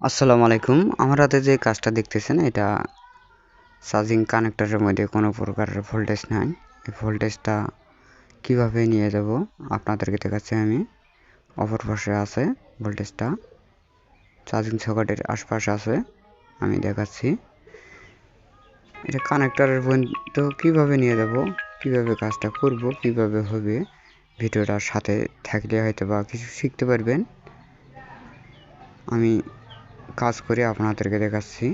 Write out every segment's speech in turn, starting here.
আসসালামু আলাইকুম। আমার হাতে যে কাজটা দেখতেছেন এটা চার্জিং কানেক্টরের মধ্যে কোনো প্রকারের ভোল্টেজ নাই। এই ভোল্টেজটা কিভাবে নিয়ে যাব আপনাদেরকে দেখাচ্ছি আমি। অপর পাশে আছে ভোল্টেজটা, চার্জিং সকেটের আশপাশে আছে, আমি দেখাচ্ছি। এটা কানেক্টরের পর্যন্ত কিভাবে নিয়ে যাব, কিভাবে কাজটা করব, কিভাবে হবে, ভিডিওটার সাথে থাকলে হয়তো বা কিছু শিখতে পারবেন। আমি কাজ করে আপনাদেরকে দেখাচ্ছি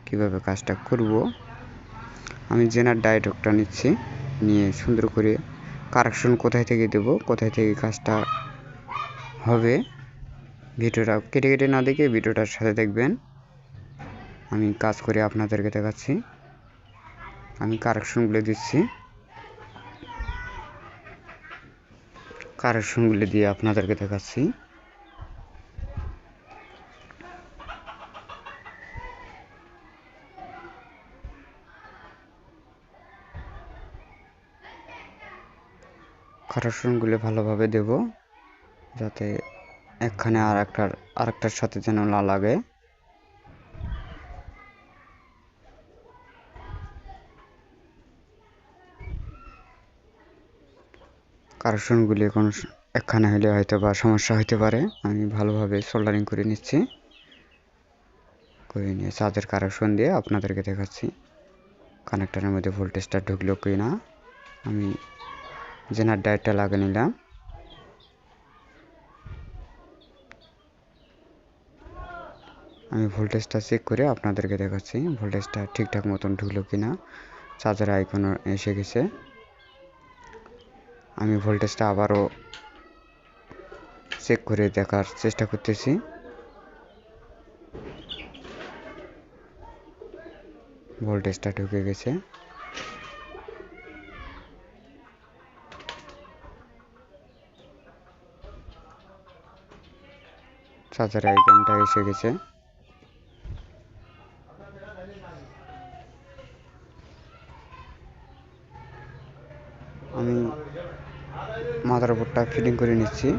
কিভাবে কাজটা করব। আমি জেনার ডায়োডটা নিচ্ছি, নিয়ে সুন্দর করে কারেকশন কোথায় থেকে দেব, কোথায় থেকে কাজটা হবে, ভিডিওটা কেটে কেটে না দেখে ভিডিওটার সাথে দেখবেন। আমি কাজ করে আপনাদেরকে দেখাচ্ছি। আমি কারেকশনগুলো দিচ্ছি, কারেকশনগুলো দিয়ে আপনাদেরকে দেখাচ্ছি। কারেকশনগুলো ভালোভাবে দেব, যাতে একখানে আরেকটার সাথে যেন না লাগে। কারেকশনগুলি কোনো একখানে হলে হয়তো বা সমস্যা হতে পারে। আমি ভালোভাবে সোল্ডারিং করে নিচ্ছি, করে নিয়ে চার্জের কারেকশন দিয়ে আপনাদেরকে দেখাচ্ছি কানেক্টরের মধ্যে ভোল্টেজটা ঢুকলো কি না। আমি জেনার ডায়োডটা লাগিয়ে নিলাম। আমি ভোল্টেজটা চেক করে আপনাদেরকে দেখাচ্ছি ভোল্টেজটা ঠিকঠাক মতন ঢুকলো কি না। চার্জার আইকন এসে গেছে। আমি ভোল্টেজটা আবারও চেক করে দেখার চেষ্টা করতেছি। ভোল্টেজটা ঢুকে গেছে। চার্জার আইকনটা এসে গেছে। আমি মাদারবোর্ডটা ফিটিং করে নিচ্ছি।